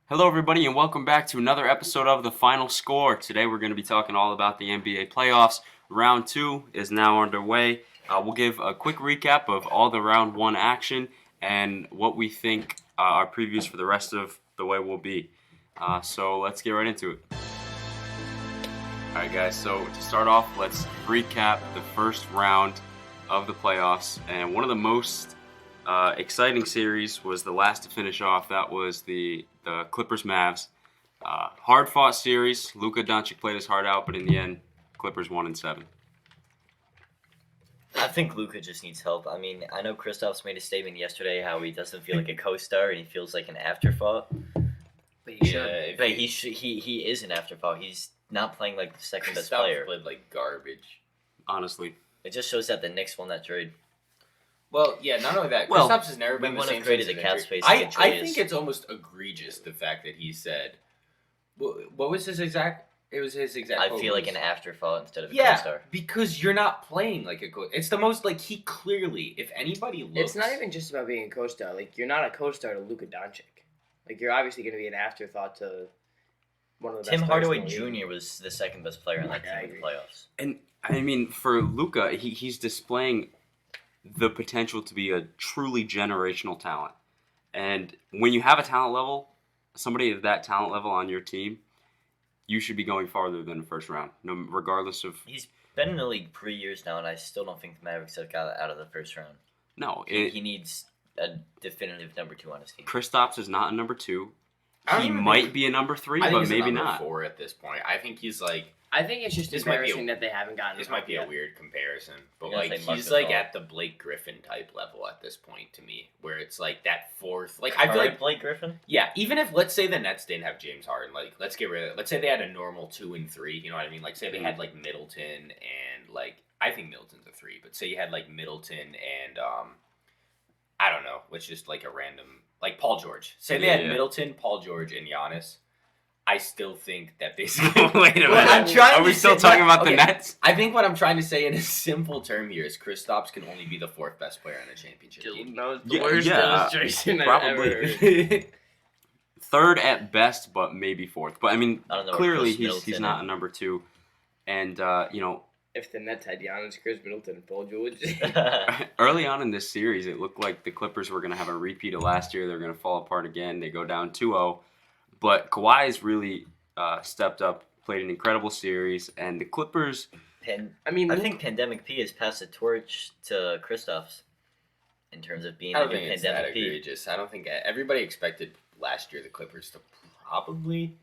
Hello, everybody, and welcome back to another episode of The Final Score. Today, we're going to be talking all about the NBA playoffs. Round 2 is now underway. We'll give a quick recap of all the Round 1 action and what we think our previews for the rest of the way will be. So let's get right into it. All right, guys, so to start off, let's recap the first round of the playoffs. And one of the most exciting series was the last to finish off. That was the Clippers-Mavs. Hard-fought series. Luka Doncic played his heart out, but in the end, Clippers won in 7. I think Luka just needs help. I mean, I know Kristaps made a statement yesterday how he doesn't feel like a co-star and he feels like an afterthought. But he should. But he is an afterthought. He's not playing like the second best Kristaps player. played like garbage. Honestly. It just shows that the Knicks won that trade. Well, yeah, not only that, Well, Kristaps has never been we the wouldn't same have created since the his cap injury. space to I get Julius. think it's almost egregious the fact that he said, what was his exact? It was his exact. I quote feel like was, an afterthought instead of a yeah, co-star. because you're not playing like a co. It's the most like he clearly, if anybody looks, It's not even just about being a co-star. Like, you're not a co-star to Luka Doncic. Like, you're obviously going to be an afterthought to one of the Tim best Hardaway players in the league. Jr. was the second best player on that Yeah, I team in the agree. playoffs. And, I mean, for Luka, he's displaying the potential to be a truly generational talent. And when you have a talent level, somebody of that talent level on your team, you should be going farther than the first round, regardless of... He's been in the league 3 years now, and I still don't think the Mavericks have got out of the first round. No, He needs a definitive number 2 on his team. Kristaps is not a number 2. I don't He even might think- be a number 3, I think but he's a maybe number not. 4 at this point. I think he's like. I think it's just This might be embarrassing that they haven't gotten This him might up be a yet. weird comparison, but You're gonna like say he's Marcus like Hall. at the Blake Griffin type level at this point to me, where it's like that fourth. Like I feel Alright, like Blake Griffin? yeah, even if let's say the Nets didn't have James Harden, like let's get rid of. Let's say they had a normal 2 and 3. You know what I mean? Like say they had like Middleton and like I think Middleton's a 3, but say you had like Middleton and I don't know, let's just like a random like Paul George. Say they had Yeah. Middleton, Paul George, and Giannis. I still think that basically. Wait a minute. Well, I'm trying Are we to still say- talking about okay. the Nets? I think what I'm trying to say in a simple term here is Kristaps can only be the 4th best player on a championship team. That was the Yeah, worst yeah, illustration I've ever heard. Probably. Third at best, but maybe 4th. But I mean, I don't know where clearly Chris he's Middleton not is. a number 2. And, you know, If the Nets had Giannis, Chris Middleton, and Paul George. early on in this series, it looked like the Clippers were going to have a repeat of last year. They're going to fall apart again. They go down 2-0. But Kawhi's really stepped up, played an incredible series. And the Clippers, I mean, I think Pandemic P has passed the torch to Kristaps in terms of being I don't like a think it's that Pandemic P. egregious. I don't think everybody expected last year the Clippers to probably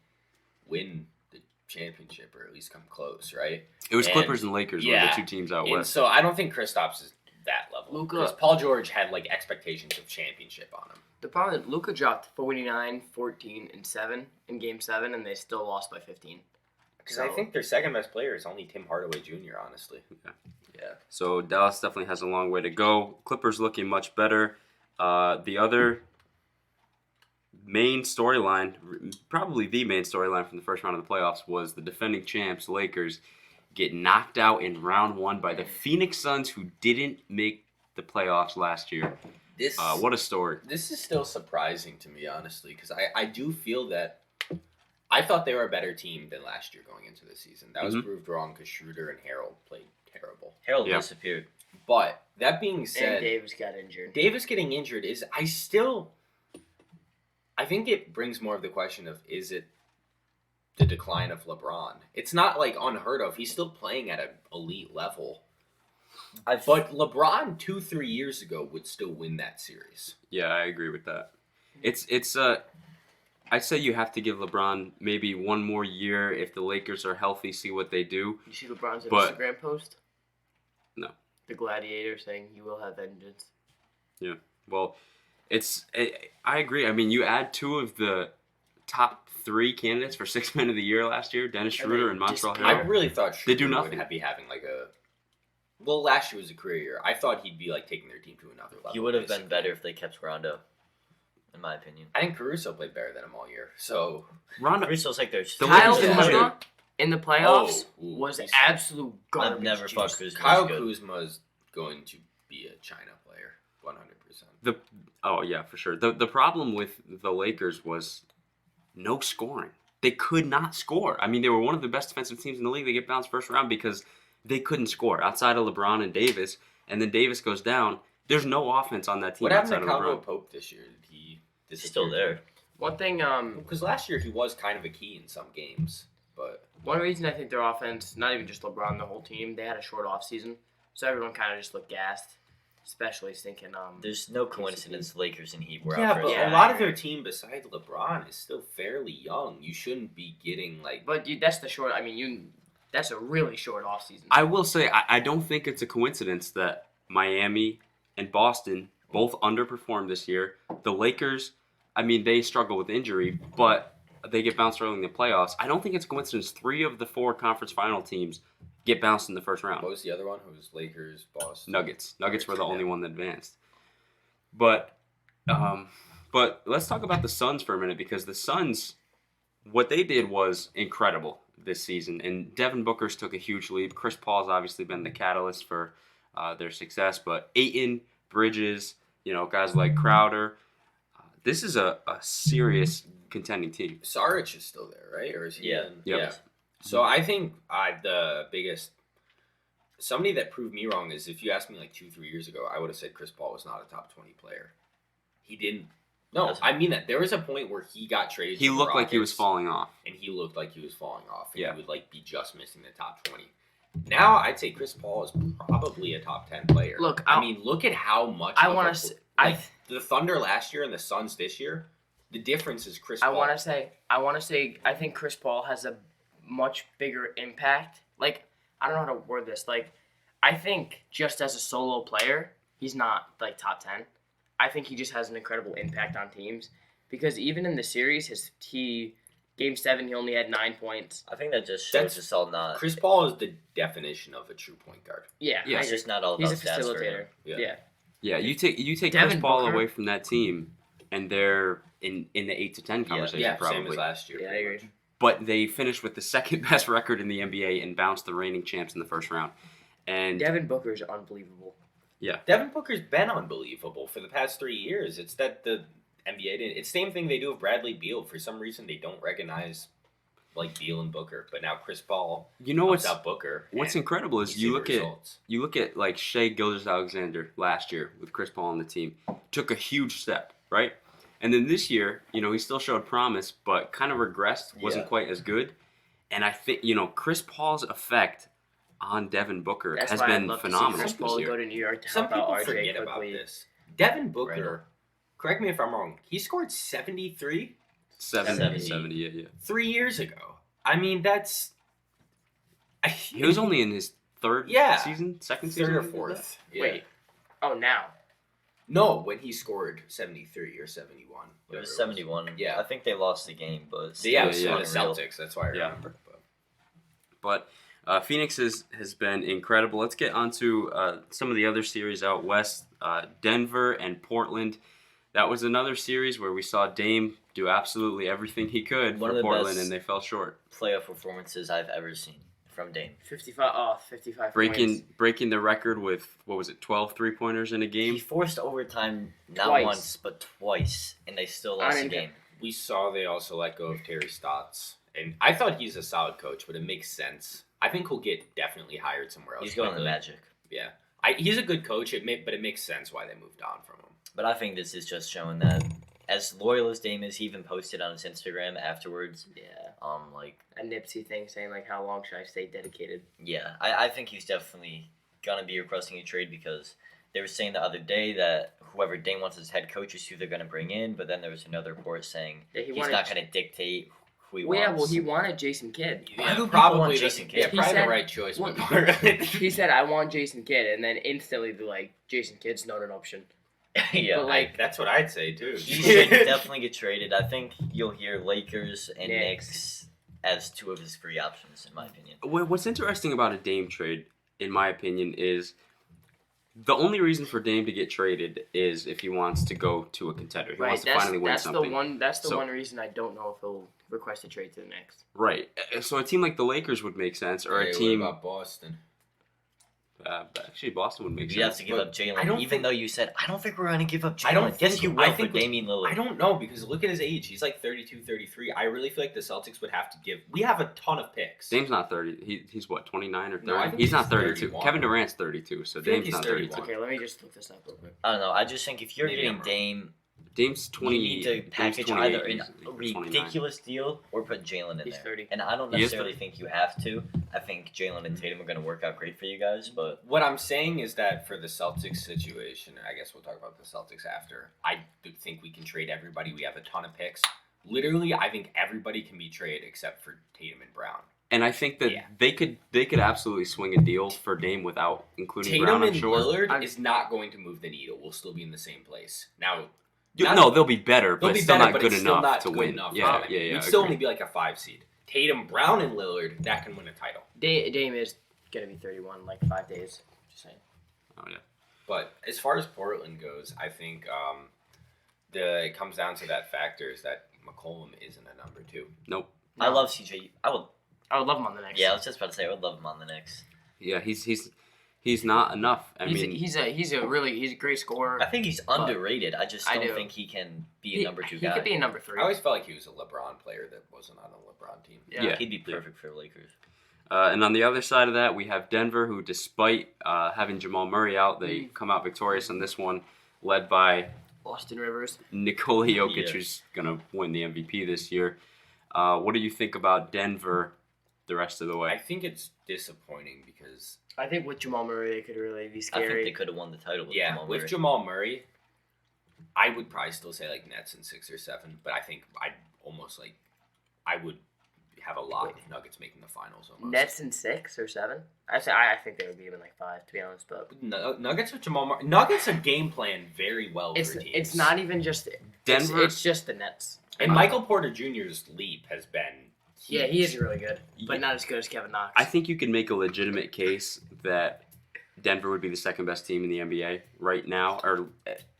win the championship or at least come close, right? it was And- Clippers and Lakers were yeah. the 2 teams out And west. so I don't think Kristaps is that level. Luka- Because Paul George had like expectations of championship on him. the problem is Luka dropped 49, 14, and 7 in Game 7, and they still lost by 15. Because I think their second best player is only Tim Hardaway Jr., honestly. Yeah. So Dallas definitely has a long way to go. Clippers looking much better. The other main storyline, probably the main storyline from the first round of the playoffs, was the defending champs, Lakers, get knocked out in round 1 by the Phoenix Suns, who didn't make the playoffs last year. This What a story. This is still surprising to me, honestly, because I do feel that I thought they were a better team than last year going into the season. That was Mhm. proved wrong because Schroeder and Harold played terrible. Harold Yeah. disappeared. But that being And said, Davis got injured. Davis getting injured is I think it brings more of the question of is it the decline of LeBron? It's not like unheard of. He's still playing at an elite level. But LeBron 2-3 years ago would still win that series. Yeah, I agree with that. It's I'd say you have to give LeBron maybe one more year if the Lakers are healthy, see what they do. You see LeBron's But- Instagram post? No. The gladiator saying, "You will have vengeance." Well, I agree. I mean, you add 2 of the top 3 candidates for 6th Man of the Year last year, Dennis And Schroeder they and Montreal disappear. I Harrell. really thought They do Schroeder nothing. would be having like a. Well, last year was a career year. I thought he'd be like taking their team to another level. He would have been basically. better if they kept Rondo, in my opinion. I think Caruso played better than him all year. So Rondo, Caruso's like their The Kyle Lakers Yeah. didn't have Kuzma in the playoffs Oh, ooh, was he's- absolute garbage. I've never juice. thought Kuzma Kyle was good. Kuzma is going to be a China player, 100%. oh yeah, for sure. The problem with the Lakers was no scoring. They could not score. I mean, they were one of the best defensive teams in the league. They get bounced first round because they couldn't score outside of LeBron and Davis. And then Davis goes down. There's no offense on that team What happened outside to of Caldwell LeBron. Pope this year? Did he He's still there. One thing, Because last year he was kind of a key in some games, but one reason I think their offense, not even just LeBron, the whole team, they had a short off season, so everyone kind of just looked gassed, especially thinking. There's no coincidence the Lakers and Heat were yeah, out but first. a lot of their team besides LeBron is still fairly young. You shouldn't be getting like. But that's the short. I mean, that's a really short off season. I will say, I don't think it's a coincidence that Miami and Boston both underperformed this year. The Lakers, I mean, they struggle with injury, but they get bounced early in the playoffs. I don't think it's a coincidence 3 of the 4 conference final teams get bounced in the first round. What was the other one? Who was Lakers, Boston? Nuggets. Nuggets were the Yeah. only one that advanced. But let's talk about the Suns for a minute, because the Suns, what they did was incredible this season. And Devin Booker's took a huge leap. Chris Paul's obviously been the catalyst for their success. But Ayton, Bridges, guys like Crowder. This is a serious contending team. Saric is still there, right? Or is he? Yeah. in- Yep. Yeah. So I think the biggest somebody that proved me wrong is if you asked me like 2-3 years ago, I would have said Chris Paul was not a top 20 player. He didn't. No, That's- I mean that. There was a point where he got traded. He to the looked like he was Rockets, falling off. and he looked like he was falling off, and Yeah. he would like be just missing the top 20. Now I'd say Chris Paul is probably a top 10 player. Look, I mean, look at how much. I of want a- to. like the Thunder last year and the Suns this year. The difference is Chris I Paul. want to say. I think Chris Paul has a much bigger impact. Like, I don't know how to word this. Like, I think just as a solo player, he's not like top 10. I think he just has an incredible impact on teams, because even in the series, Game 7, he only had 9 points. I think that just shows That's- us all not. Chris Paul is the definition of a true point guard. Yeah, Yeah. I It's agree. just not all He's about a stats for him. facilitator. Yeah. Yeah. Yeah, you take Chris Devin Paul Booker. away from that team, and they're in the 8 to 10 conversation Yeah, probably. same as last year. Yeah, I pretty agree. much. But they finished with the second best record in the NBA and bounced the reigning champs in the first round. And Devin Booker is unbelievable. Devin Booker's been unbelievable for the past 3 years. It's that the NBA didn't. It's the same thing they do with Bradley Beal. For some reason, they don't recognize like Beal and Booker. But now Chris Paul you know helps what's out Booker. what's and incredible is you you see look the at results. you look at like Shea Gilgeous-Alexander last year with Chris Paul on the team, took a huge step, right? And then this year, he still showed promise, but kind of regressed, wasn't Yeah. quite as good. And I think, Chris Paul's effect on Devin Booker That's has why I'd been love phenomenal to see Chris this Paul year. go to New York to Some help out people RJ forget quickly. about this. Devin Booker, correct me if I'm wrong, he scored 73 70, yeah. 3 years ago. I mean, that's. He was only in his third Yeah. season, second season? third or he did that? fourth. Yeah. Wait. Oh, now. No, when he scored 73 or 71. It whatever was 71. Yeah. I think they lost the game, but Yeah, still, yeah, Yeah, it's the yeah. unreal. Celtics. That's why I Yeah. remember. But Phoenix has been incredible. Let's get on to some of the other series out west. Denver and Portland. That was another series where we saw Dame do absolutely everything he could One of for the Portland, best- and they fell short. Playoff performances I've ever seen from Dame. 55 Breaking points. breaking the record with, 12 3-pointers in a He game? forced overtime not Twice. once but twice, and they still lost the On game. We saw they also let go of Terry Stotts, and I thought he's a solid coach, but it makes sense. I think he'll get definitely hired somewhere else. He's going to quickly. Magic. Yeah, he's a good coach. But it makes sense why they moved on from him. But I think this is just showing that as loyal as Dame is, he even posted on his Instagram afterwards. Yeah. Like, A Nipsey thing saying, like, how long should I stay dedicated? yeah, I think he's definitely gonna be requesting a trade because they were saying the other day that whoever Dame wants as head coach is who they're geyonna bring in. But then there was another report saying That he he's wanted- not gonna dictate who he Well, yeah, wants. well, he wanted Jason Kidd. Why do people probably want the- Jason Kidd? Yeah, He probably said- the right choice. Well, but- He said, I want Jason Kidd, and then instantly they're like, Jason Kidd's not an option. yeah, But, like, that's what I'd say too. he should definitely get traded. I think you'll hear Lakers and Knicks. Knicks as two of his free options, in my opinion. What's interesting about a Dame trade, in my opinion, is the only reason for Dame to get traded is if he wants to go to a contender. He wants to finally win something. That's the So- one reason I don't know if he'll request a trade to the Knicks. Right. So a team like the Lakers would make sense, or Hey, a team. What about Boston? Actually, Boston would make sense. You have to give But up I Jalen, don't even think- though you said, I don't think we're going to give up Jalen. I don't Yes, think- you will I for think- Damian Lillard. I don't know because look at his age. He's like 32, 33. I really feel like the Celtics would have to give. We have a ton of picks. Dame's not 30. He's what, 29 or 30? No, I think he's not he's 32. 31. Kevin Durant's 32, so I feel like Dame's he's not 31. 32. Okay, let me just look this up real quick. I don't know. I just think if you're Maybe getting I'm wrong. Dame, Dame's 20. you need to Dame's package 28, either he's a 29. ridiculous deal or put Jalen in He's there. 30. And I don't He is necessarily 30. think you have to. I think Jalen and Tatum are going to work out great for you guys, but What I'm saying is that for the Celtics situation, I guess we'll talk about the Celtics after. I do think we can trade everybody. We have a ton of picks. Literally, I think everybody can be traded except for Tatum and Brown. And I think that Yeah. they could absolutely swing a deal for Dame without including Tatum Brown, I'm and sure. Lillard is not going to move the needle. We'll still be in the same place. Now, No, they'll be better, but they'll be it's still better, not but good it's still enough not to good win. enough. Yeah, for them. yeah. We'd still Agreed. only be like a 5 seed. Tatum, Brown, and Lillard, that can win a title. Dame is gonna be 31 in like 5 days. Just saying. Oh yeah. But as far as Portland goes, I think it comes down to that factor is that McCollum isn't a number 2. Nope. I love CJ. I would love him on the next. Yeah, I was just about to say I would love him on the Knicks. Yeah, he's not enough. I he's mean, he's a great scorer. I think he's underrated. I just I don't do. think he can be a number 2 He guy. could be a number 3. I always felt like he was a LeBron player that wasn't on a LeBron team. Yeah. He'd be perfect for the Lakers. and on the other side of that, we have Denver, who, despite having Jamal Murray out, they Mm. come out victorious on this one, led by Austin Rivers. Nikola Jokic, Yeah. who's gonna win the MVP this year. What do you think about Denver the rest of the I way? think it's disappointing because I think with Jamal Murray, they could really be I scary. think they could have won the title with Jamal with Murray. Jamal Murray, I would probably still say like Nets in 6 or 7, but I think I would have a lot of Nuggets making the finals almost. Nets in 6 or 7. I think they would be even like 5 to be honest. But Nuggets with Jamal Murray. Nuggets are game plan very well it's for teams. it's not even just Denver- It's just the Nets. And Michael Porter Jr.'s leap has been. Yeah, he is really good, Yeah. but not as good as Kevin Knox. I think you can make a legitimate case that Denver would be the second best team in the NBA right now, or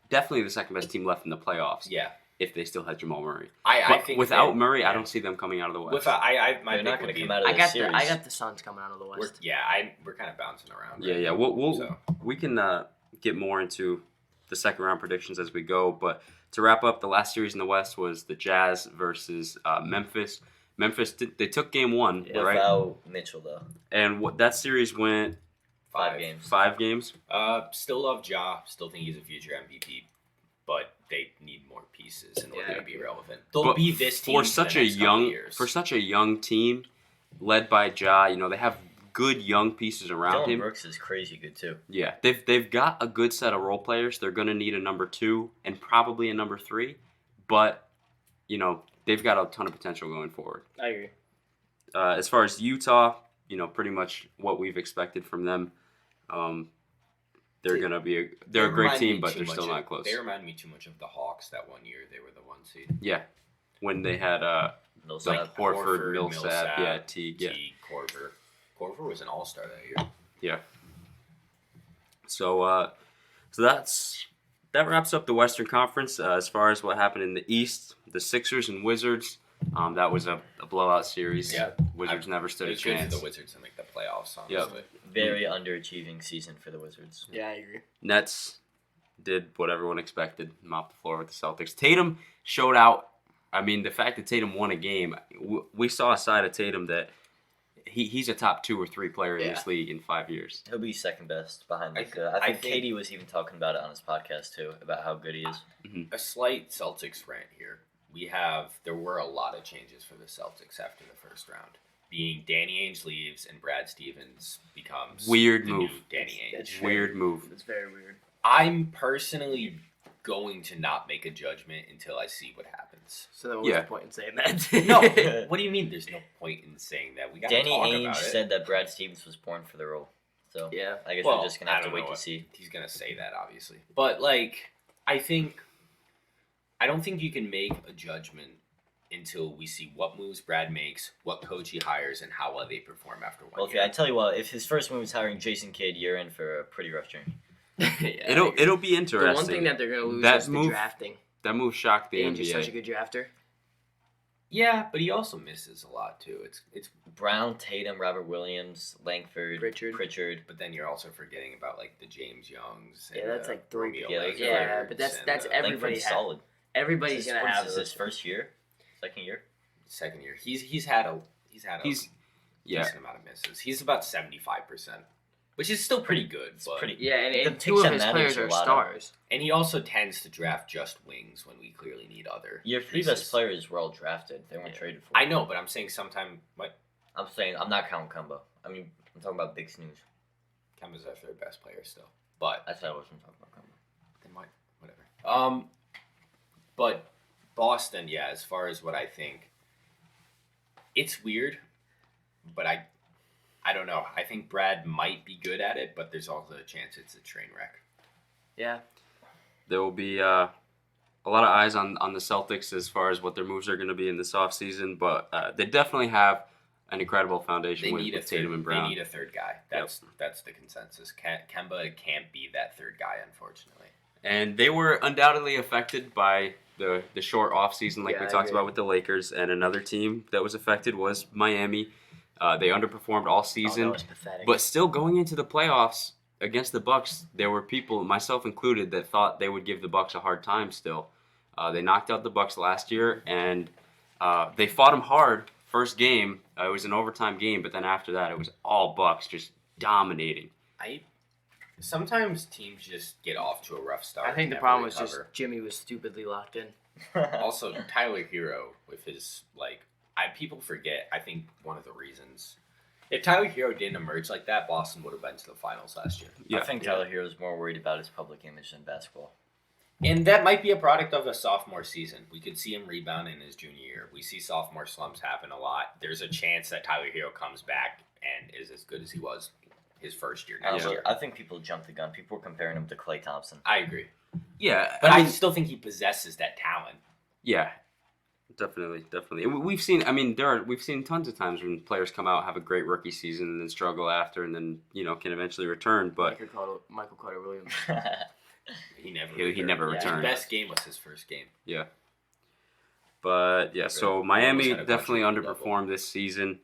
definitely the second best team left in the playoffs Yeah, if they still had Jamal Murray. I But think without that- Murray, I yeah. don't see them coming out of the West. Without, my They're not pick going would to be. come out of I this got series. I got the Suns coming out of the We're, West. yeah, we're kind of bouncing around. Yeah, right yeah. now, so. We can get more into the second round predictions as we go. But to wrap up, the last series in the West was the Jazz versus Memphis. Memphis, they took game 1, right? Without Mitchell, though. And that series went 5 games. 5 games. Still love Ja. Still think he's a future MVP, but they need more pieces in order Yeah. to be relevant. They'll But be this team for such a young team led by Ja. They have good young pieces around Dylan him. Brooks is crazy good, too. Yeah, they've got a good set of role players. They're going to need a number 2 and probably a number 3, but they've got a ton of potential going forward. I agree. As far as Utah, pretty much what we've expected from them. They're gonna be they're a great team, but they're still not close. They remind me too much of the Hawks that one year. They were the 1 seed. Yeah, when they had Millsap. like Horford, Millsap, yeah, Teague, yeah. Teague, Korver. Korver was an all-star that year. So that wraps up the Western Conference. As far as what happened in the East, the Sixers and Wizards, that was a blowout series. Yeah. Wizards never stood a It's good chance. for the Wizards to make the playoffs, honestly. Very underachieving season for the Wizards. Yeah, I agree. Nets did what everyone expected, mop the floor with the Celtics. Tatum showed out. I mean, the fact that Tatum won a game, we saw a side of Tatum that he's a top 2 or 3 player in this league in 5 years. He'll be second best behind I Luka. I think think- Katie was even talking about it on his podcast, too, about how good he is. A slight Celtics rant here. There were a lot of changes for the Celtics after the first round. Being Danny Ainge leaves and Brad Stevens becomes Weird the move. new Danny That's Ainge. Weird move. It's very weird. I'm personally going to not make a judgment until I see what happens. So then what's Yeah. the point in saying that? No, what do you mean? There's no point in saying that. We got to Danny talk Ainge about it. said that Brad Stevens was born for the role. So Yeah. I guess Well, we're just going to I have to don't wait know to what- see. He's gonna say that, obviously. But I don't think you can make a judgment until we see what moves Brad makes, what coach he hires, and how well they perform after one Well, year. I tell you what, if his first move is hiring Jason Kidd, you're in for a pretty rough journey. Yeah, I agree. It'll be interesting. The one thing that they're going to lose That is move- the drafting. That move shocked the Ainge is such a NBA. good drafter. Yeah, but he also misses a lot too. It's Brown, Tatum, Robert Williams, Langford, Pritchard. but then you're also forgetting about like the James Youngs. Yeah, And, that's like three Romeo people. Langfords Yeah, but that's and, everybody Langford's has. solid. Everybody's This is- gonna what is have this, those. his first year, second year. second year. He's had a He's yeah. decent amount of misses. He's about 75%, which is still pretty good. It's But, pretty. Yeah, and The two picks of that his matters players a are lot of- stars. and he also tends to draft just wings when we clearly need other. Your three pieces. best players were all drafted. They weren't Yeah. traded for. I know, but I'm saying sometime what I'm saying I'm not counting Kemba. I mean, I'm talking about big snooze. Kemba's our third best player still, but That's why I wasn't talking about Kemba. then what? Whatever. But Boston, yeah. As far as what I think, it's weird, but I don't know. I think Brad might be good at it, but there's also a chance it's a train wreck. Yeah. There will be a lot of eyes on the Celtics as far as what their moves are going to be in this offseason, but they definitely have an incredible foundation They with, need a with Tatum third, and Brown. They need a third guy. That's the consensus. Kemba can't be that third guy, unfortunately. And they were undoubtedly affected by the short offseason like Yeah, we I talked agree. about with the Lakers. And another team that was affected was Miami. They underperformed all Oh, season. that was pathetic. But still going into the playoffs against the Bucks, there were people, myself included, that thought they would give the Bucks a hard time still. They knocked out the Bucks last year, and they fought them hard. First game, it was an overtime game, but then after that, it was all Bucks just dominating. Sometimes teams just get off to a rough start. I think and the never problem was just recover. Jimmy was stupidly locked in. Also, Tyler Hero with his people forget. I think one of the reasons, if Tyler Hero didn't emerge like that, Boston would have been to the finals last year. Yeah. I think Tyler Hero's more worried about his public image than basketball. And that might be a product of a sophomore season. We could see him rebound in his junior year. We see sophomore slumps happen a lot. There's a chance that Tyler Hero comes back and is as good as he was his first year next year. I think people jumped the gun. People were comparing him to Klay Thompson. I agree. Yeah, But I I mean, still think he possesses that talent. yeah, definitely. And we've seen. I mean, we've seen tons of times when players come out, have a great rookie season, and then struggle after, and then can eventually return. But Michael Carter Williams. He never He never His returned. best game was his first game. But yeah, so Miami Almost had a definitely quadruple underperformed this season.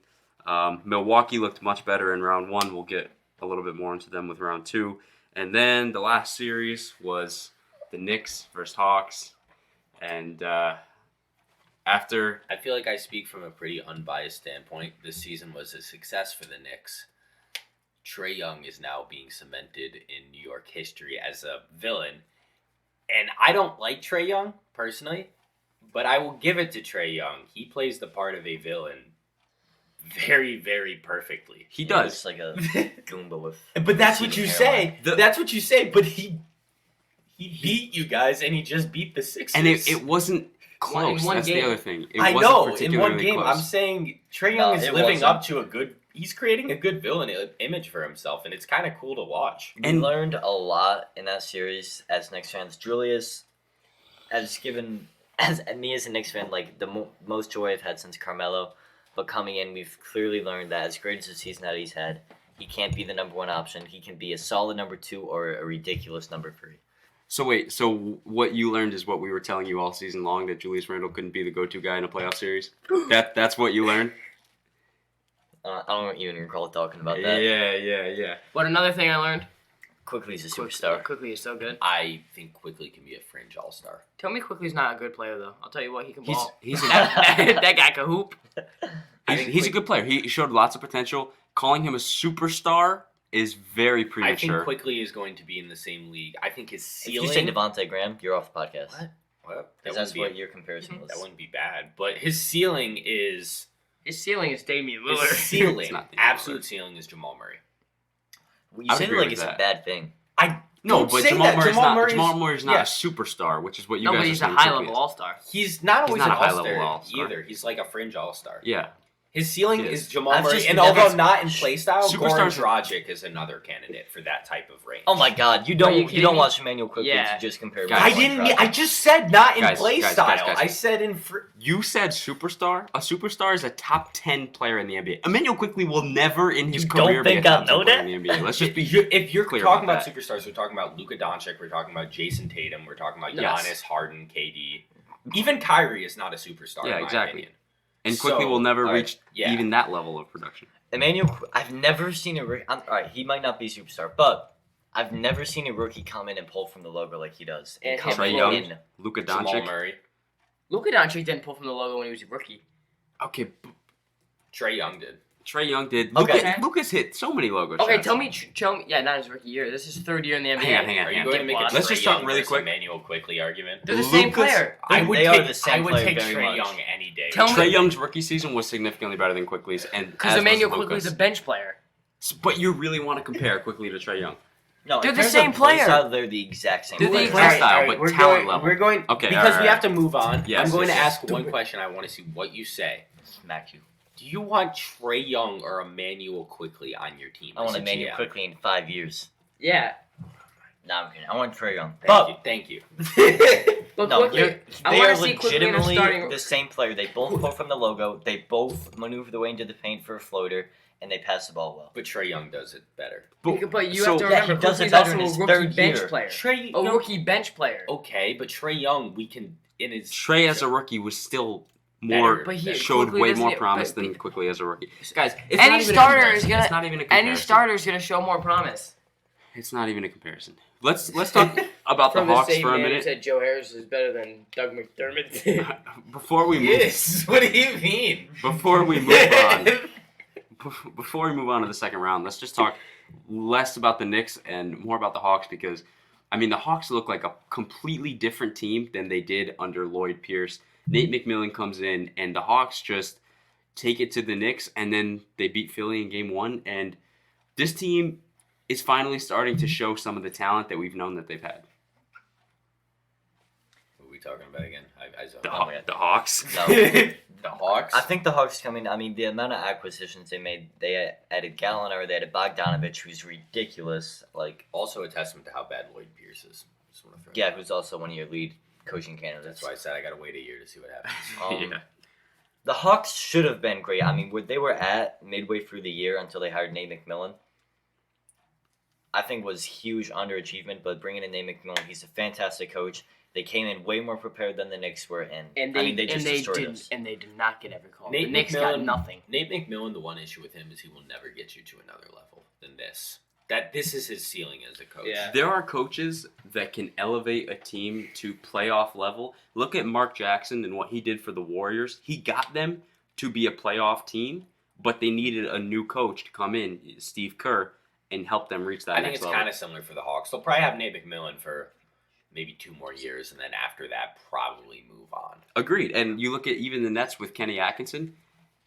Milwaukee looked much better in round one. We'll get a little bit more into them with round two. And then the last series was the Knicks versus Hawks. And after I feel like I speak from a pretty unbiased standpoint. This season was a success for the Knicks. Trae Young is now being cemented in New York history as a villain. And I don't like Trae Young, personally, but I will give it to Trae Young. He plays the part of a villain very, very perfectly. he He does. looks like a Goomba with. But that's what you receding say. That's what you say. But he beat you guys, and he just beat the Sixers. And it wasn't close. In one That's the game. other thing. It I wasn't know. In one particularly game, close. I'm saying Trae No, Young is it living wasn't. up to a good. He's creating a good villain image for himself, and it's kind of cool to watch. We learned a lot in that series as Knicks fans. Julius has given, as me as a Knicks fan, like the most joy I've had since Carmelo. But coming in, we've clearly learned that as great as the season that he's had, he can't be the number one option. He can be a solid number two or a ridiculous number three. So wait, so what you learned is what we were telling you all season long, that Julius Randle couldn't be the go-to guy in a playoff series? That's what you learned? I don't even recall talking about that. Yeah. But another thing I learned. Quickly, he's a superstar. Quickly is so good. I think Quickly can be a fringe all-star. Tell me Quickly's not a good player though. I'll tell you what, he can He's ball. he's a, that guy can hoop. he's a good player. He showed lots of potential. Calling him a superstar is very I think premature. Quickly is going to be in the same league. I think his If ceiling. you say Devontae Graham, you're off the podcast. What? Well, that Because that's wouldn't be what your comparison was. that wouldn't be bad. But his ceiling is His ceiling is Damian his Lillard. ceiling. It's not the Absolute ceiling is Jamal Murray. You I would say it agree like with it's that. a bad thing. No, Don't but say Jamal that. Murray's Jamal not. Murray's- Jamal Murray's not yeah. a superstar, which is what you No, guys but are he's a saying high Quickly level is. all star. He's not He's always not an a high-level all-star all-star. either. He's like a fringe all-star. Yeah, His ceiling He is is. Jamal I've Murray, just and never- although not in play style, Superstars- Goran Dragic is another candidate for that type of range. Oh my God! You Are don't you you kidding don't me? watch Emmanuel Quickly Yeah. to just compare. Guys, I with didn't. Dragic. I just said not in Guys, play guys, style. guys, guys. I said in. you said superstar. A superstar is a top 10 player in the NBA. Emmanuel Quickly will never in his You career don't be a think I top 10 know player that? in the NBA. Let's just be If you're clear talking about about superstars, we're talking about Luka Doncic. We're talking about Jason Tatum. We're talking about Yes. Giannis, Harden, KD. Even Kyrie is not a superstar. Yeah, in my exactly. opinion. And quickly will never all right, reach even that level of production. Emmanuel, I've never seen a rookie. All right, he might not be a superstar, but I've never seen a rookie come in and pull from the logo like he does. And come Trae hit Young, in. Luka Jamal Doncic. Murray, Luka Doncic didn't pull from the logo when he was a rookie. Okay, Trae Young did. Trae Young did. Okay. Luka's hit so many logo Okay, shots. tell me. Yeah, not his rookie year. This is his third year in the NBA. Hang on. Are you going to make a Let's Trae just talk Young really versus quick. Emmanuel Quickly argument? They're the same Lucas- player. They are the same I would player take very Trae much. Young any day. Tell me- Trae Young's rookie season was significantly better than Quickly's, and Because as Emmanuel was Quickly is Luka's. a bench player. But you really want to compare Quickly to Trae Young? No, They're in the terms same of play player. style, they're the exact same They're the player. exact- Play style, but we're talent going, level. We're going Okay, because all we right. have to move on. Yes, I'm going to yes, ask one question. I want to see what you say. Smack you. Do you want Trae Young or Emmanuel Quickly on your team? I want as a Emmanuel GM? quickly in 5 years. Yeah. Nah, I'm kidding. I want Trae Young. Thank you. But No, Quickly, I they want are to see Quickly in a legitimately starting. the same player. They both pull from the logo. They both maneuver the way into the paint for a floater, and they pass the ball well. But Trae Young does it better. But you so- have to Yeah, remember, he does it Quickly's better also in a his rookie third bench year. player. Trae A Young. rookie bench player. Okay, but Trae Young, we can in his Trey as a rookie was still more Better. But he showed Quickly way doesn't more get- promise but- than Quickly as a rookie. Guys, it's Any not even starter a is comparison. gonna- It's not even a comparison. Any starter is going to show more promise. It's not even a comparison. Let's talk about the From Hawks same for a man who minute said Joe Harris is better than Doug McDermott. before we move. Yes. What do you mean? Before we move on. Before we move on to the second round, let's just talk less about the Knicks and more about the Hawks because, I mean, the Hawks look like a completely different team than they did under Lloyd Pierce. Nate McMillan comes in, and the Hawks just take it to the Knicks, and then they beat Philly in Game 1. And this team is finally starting to show some of the talent that we've known that they've had. What are we talking about again? I zoned The, out. the Hawks. No. The Hawks. I think the Hawks coming. I mean, the amount of acquisitions they made. They added Gallinari. They added Bogdanovich, who's ridiculous. Like, also a testament to how bad Lloyd Pierce is. Just want to throw yeah, who's also one of your lead coaching candidates. That's why I said I gotta wait a year to see what happens. Yeah. The Hawks should have been great. I mean, where they were at midway through the year until they hired Nate McMillan, I think was huge underachievement. But bringing in Nate McMillan, he's a fantastic coach. They came in way more prepared than the Knicks were, and they just destroyed us. And they did not get every call. Nate The Knicks got McMillan- nothing. Nate McMillan, the one issue with him is he will never get you to another level than this. This is his ceiling as a coach. Yeah. There are coaches that can elevate a team to playoff level. Look at Mark Jackson and what he did for the Warriors. He got them to be a playoff team, but they needed a new coach to come in, Steve Kerr, and help them reach that I think next it's level. kind of similar for the Hawks. They'll probably have Nate McMillan for maybe 2 more years, and then after that, probably move on. Agreed. And you look at even the Nets with Kenny Atkinson.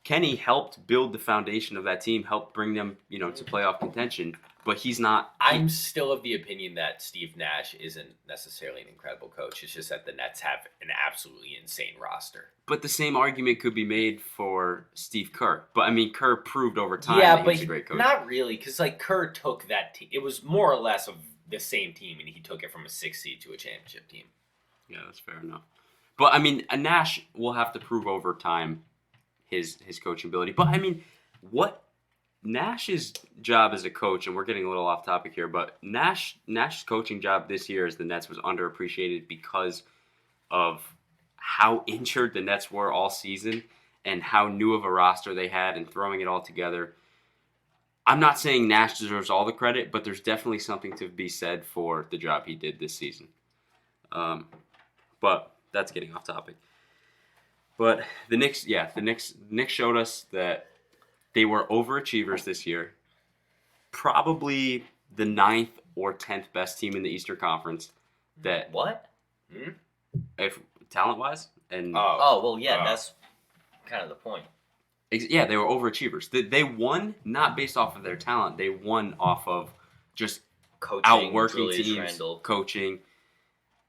Kenny helped build the foundation of that team, helped bring them, to playoff contention. But he's not. I'm still of the opinion that Steve Nash isn't necessarily an incredible coach. It's just that the Nets have an absolutely insane roster. But the same argument could be made for Steve Kerr. But I mean, Kerr proved over time Yeah, that but he's a great coach. not really, because Kerr took that team. It was more or less of the same team, and he took it from a 6 seed to a championship team. Yeah, that's fair enough. But I mean, Nash will have to prove over time his coaching ability. But I mean, what Nash's job as a coach, and we're getting a little off topic here, but Nash's coaching job this year as the Nets was underappreciated because of how injured the Nets were all season and how new of a roster they had and throwing it all together. I'm not saying Nash deserves all the credit, but there's definitely something to be said for the job he did this season. But that's getting off topic. But the Knicks showed us that they were overachievers this year. Probably the 9th or 10th best team in the Eastern Conference. That What? if talent-wise and Oh, well, yeah, that's kind of the point. yeah, they were overachievers. They won not based off of their talent. They won off of just Coaching, outworking Julius teams, Randle. coaching.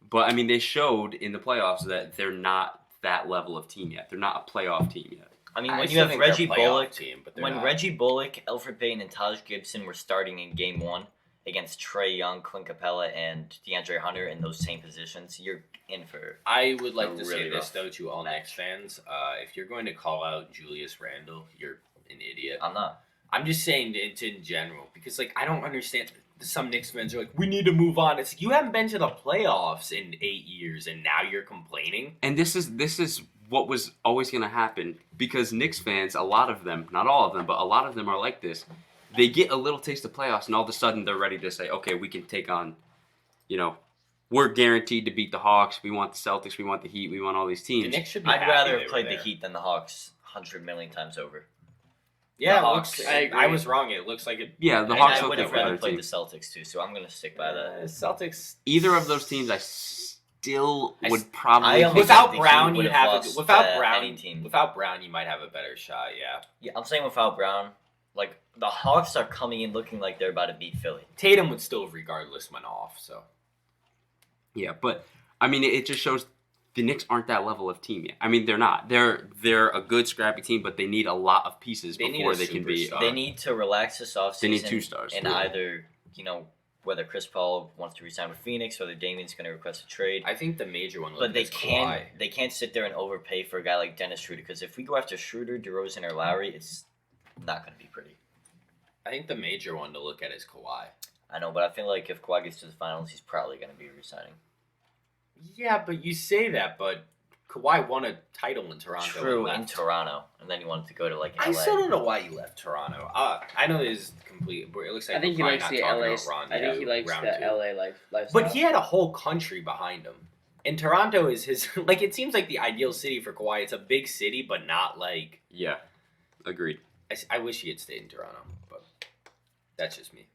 But I mean, they showed in the playoffs that they're not that level of team yet. They're not a playoff team yet. I mean, I when you still have think they're a Reggie playoff Bullock, team, but they're when not. Reggie Bullock, Alfred Payton, and Taj Gibson were starting in Game 1 against Trae Young, Clint Capella, and DeAndre Hunter in those same positions, you're in for. I would like A to really say this, rough though, to all Knicks fans. If you're going to call out Julius Randle, you're an idiot. I'm not. I'm just saying it in general because, I don't understand. Some Knicks fans are like, we need to move on. It's like, you haven't been to the playoffs in 8 years, and now you're complaining. And this is what was always going to happen, because Knicks fans, a lot of them, not all of them, but a lot of them are like this. They get a little taste of playoffs, and all of a sudden they're ready to say, okay, we can take on, we're guaranteed to beat the Hawks. We want the Celtics. We want the Heat. We want all these The teams. Knicks should be I'd happy rather they have were played the there. Heat than the Hawks 100 million times over. Yeah, The it Hawks. looks, I agree. I was wrong. It looks like it. Yeah, the And Hawks I look would like have a better rather played team. the Celtics too, so I'm going to stick by that. Celtics. Either of those teams, I still I would s- probably. I almost Without think the Brown, Heat you would've have lost without to Brown. any team. Without Brown, you might have a better shot. Yeah. Yeah, I'm saying without Brown, like the Hawks are coming in looking like they're about to beat Philly. Tatum would still, regardless, went off. So Yeah, but I mean, it just shows the Knicks aren't that level of team yet. I mean, they're not. They're a good scrappy team, but they need a lot of pieces They need before a they can be. superstar. They need to relax this offseason. They need 2 stars. And really. either, whether Chris Paul wants to resign with Phoenix, whether Damian's going to request a trade. I think the major one. But they is can't. Kawhi. They can't sit there and overpay for a guy like Dennis Schroeder, because if we go after Schroeder, DeRozan, or Lowry, it's not going to be pretty. I think the major one to look at is Kawhi. I know, but I feel like if Kawhi gets to the finals, he's probably going to be resigning. Yeah, but you say that, but Kawhi won a title in Toronto. True, and in left. Toronto, and then he wanted to go to LA. I still don't know why he left Toronto. I know it is complete. It looks like I think he we're likes probably the not talking LA. about Ron I think he likes round the two. LA lifestyle. But he had a whole country behind him. And Toronto is his like it seems like the ideal city for Kawhi. It's a big city, but not like Yeah, agreed. I wish he had stayed in Toronto, but that's just me.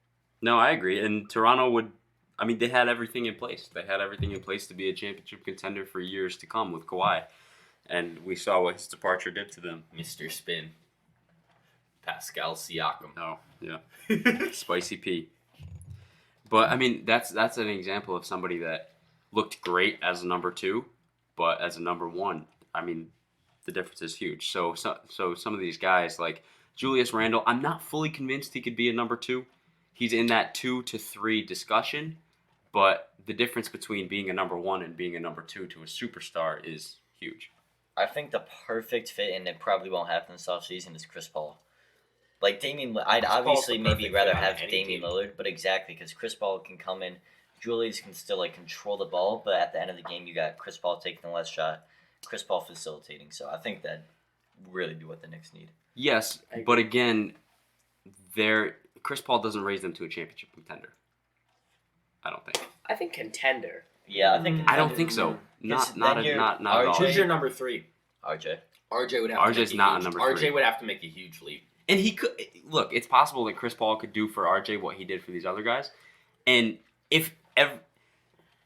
No, I agree. And Toronto would. I mean, they had everything in place. They had everything in place to be a championship contender for years to come with Kawhi. And we saw what his departure did to them. Mr. Spin. Pascal Siakam. Oh, yeah. Spicy P. But, I mean, that's an example of somebody that looked great as a number 2, but as a number 1, I mean, the difference is huge. So some of these guys, like Julius Randle, I'm not fully convinced he could be a number 2. He's in that 2 to 3 discussion, but the difference between being a number 1 and being a number 2 to a superstar is huge. I think the perfect fit, and it probably won't happen this offseason, is Chris Paul. Like Damian, I'd Chris Paul's obviously the maybe perfect rather fit on have any Damian team. Lillard, but exactly, because Chris Paul can come in, Julius can still control the ball, but at the end of the game, you got Chris Paul taking the last shot, Chris Paul facilitating. So I think that really be what the Knicks need. Yes, but again, Chris Paul doesn't raise them to a championship contender. I don't think. I think contender. Yeah, I think. I don't think so. It's- Not then you're- at all. Who's your number 3? RJ. RJ would have RJ's to make a not a huge, number RJ 3. would have to make a huge leap. And he could look. It's possible that Chris Paul could do for RJ what he did for these other guys. And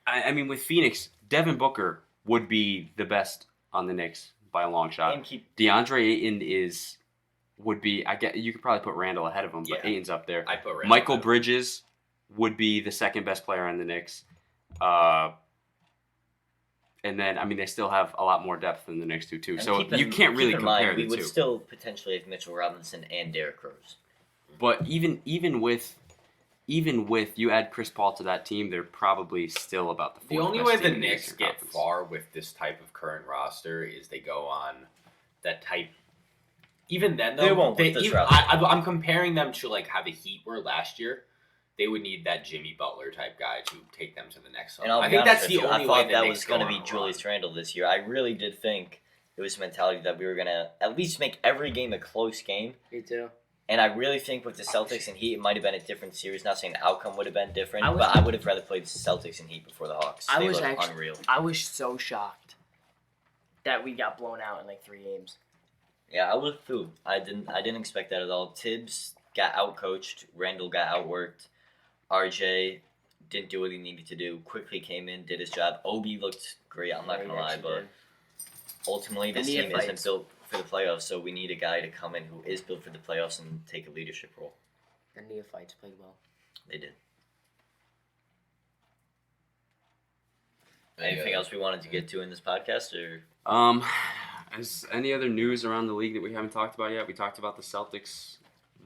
I mean, with Phoenix, Devin Booker would be the best on the Knicks by a long shot. And keep. DeAndre Ayton would be. I get you could probably put Randall ahead of him, but Yeah. Ayton's up there. I put Randall Michael ahead. Bridges would be the second best player on the Knicks. And then, I mean, they still have a lot more depth than the Knicks do, too. And So keep in- you can't really keep in compare mind, the we would two. still potentially have Mitchell Robinson and Derrick Rose. But even with you add Chris Paul to that team, they're probably still about the The fourth only best way the team in Knicks Eastern get Conference. far with this type of current roster is they go on that type. Even then, though, They won't with this roster. I'm comparing them to like how the Heat were last year. They would need that Jimmy Butler type guy to take them to the next And level. I'll I be think honest that's with the you, only I way thought the that Knicks was go going to on be a Julius run. Randle this year. I really did think it was a mentality that we were going to at least make every game a close game. Me too. And I really think with the Celtics and Heat, it might have been a different series. Not saying the outcome would have been different, but I would have rather played the Celtics and Heat before the Hawks. I They was look actually- unreal. I was so shocked that we got blown out in like 3 games. Yeah, I was too. I didn't expect that at all. Tibbs got outcoached. Randall got outworked. RJ didn't do what he needed to do. Quickly came in, did his job. Obi looked great. I'm not Yeah, he gonna lie, actually but did. ultimately this And he team had isn't fights. built for the playoffs. So we need a guy to come in who is built for the playoffs and take a leadership role. The neophytes played well. They did. Anything else we wanted to get to in this podcast, or Is any other news around the league that we haven't talked about yet? We talked about the Celtics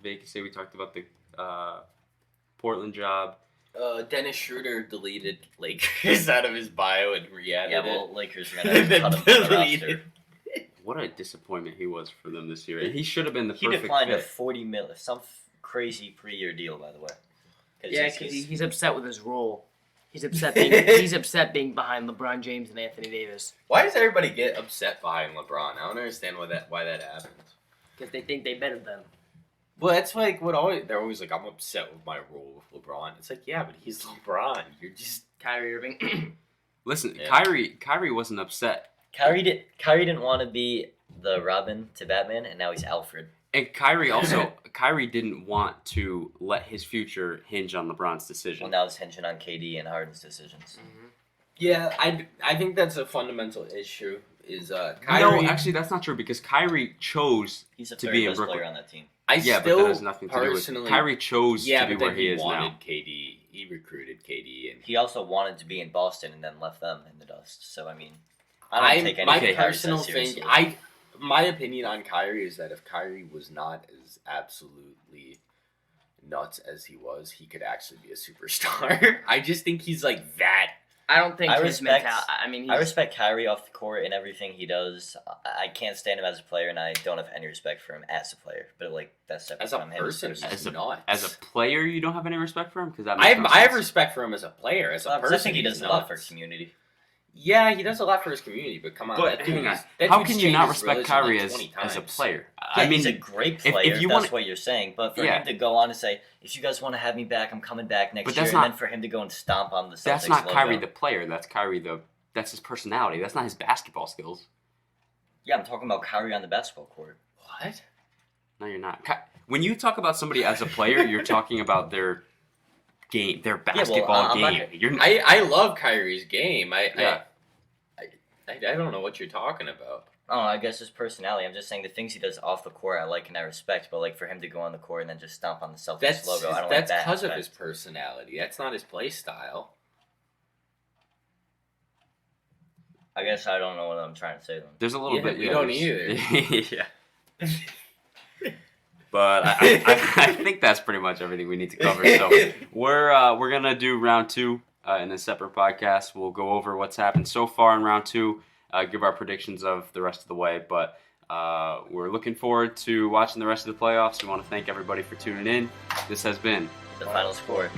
vacancy. We talked about the Portland job. Dennis Schroeder deleted Lakers out of his bio and re-added yeah, it. well, Lakers are gonna cut him from the roster. What a disappointment he was for them this year. And he should have been the He perfect declined a fit. 40 crazy 3-year deal, by the way. Yeah, because he's upset with his role. He's upset being behind LeBron James and Anthony Davis Why does everybody get upset behind LeBron? I don't understand why that happens. because they think they better them. Well, that's like they're always like, I'm upset with my role with LeBron. It's like, yeah, but he's LeBron. You're just Kyrie Irving. Listen, Yeah. Kyrie wasn't upset. Kyrie didn't want to be the Robin to Batman, and now he's Alfred. And Kyrie didn't want to let his future hinge on LeBron's decision. Well, now it's hinging on KD and Harden's decisions. yeah. I think that's a fundamental issue. Is Kyrie? No, actually, that's not true because Kyrie chose. He's the To third be in best Brooklyn. player on that team. Yeah, but that has nothing to do with. personally, Kyrie chose yeah, to be but where then he is wanted now. KD. He recruited KD, and He also wanted to be in Boston and then left them in the dust. So I mean, I don't take anything my Kyrie personal says thing. seriously. My opinion on Kyrie is that if Kyrie was not as absolutely nuts as he was, he could actually be a superstar. I just think he's like that. I don't think I his respect- mentality. I mean, I he's, respect Kyrie off the court and everything he does. I can't stand him as a player, and I don't have any respect for him as a player. But like that's separate As a from him person, personally. he's nuts. As a player, you don't have any respect for him because that I makes have, no I have sense. respect for him as a player. As a I person, think he does he's a lot for his nuts. community. Yeah, he does a lot for his community, but come on, But that dude hang on, is- that how dude's can you changed not his respect religion Kyrie like as 20 a times. player? Yeah, I mean, he's a great player. if you That's wanna- what you're saying. But for Yeah. him to go on and say, "If you guys want to have me back, I'm coming back next But year," that's and not- then for him to go and stomp on the Celtics that's not logo. Kyrie the player. That's Kyrie that's his personality. That's not his basketball skills. Yeah, I'm talking about Kyrie on the basketball court. What? No, you're not. When you talk about somebody as a player, you're talking about their game, their basketball I'm not game. gonna- You're I love Kyrie's game. Yeah. I don't know what you're talking about. Oh, I guess his personality. I'm just saying the things he does off the court, I like and I respect. But like for him to go on the court and then just stomp on the Celtics That's logo, I don't that's like that. because of aspect. his personality. That's not his play style. I guess I don't know what I'm trying to say then. There's a little Yeah, bit. we yeah, don't there's- either. yeah. But I think that's pretty much everything we need to cover. So we're gonna do round 2 in a separate podcast. We'll go over what's happened so far in round 2, give our predictions of the rest of the way. But we're looking forward to watching the rest of the playoffs. We want to thank everybody for tuning in. This has been The final score.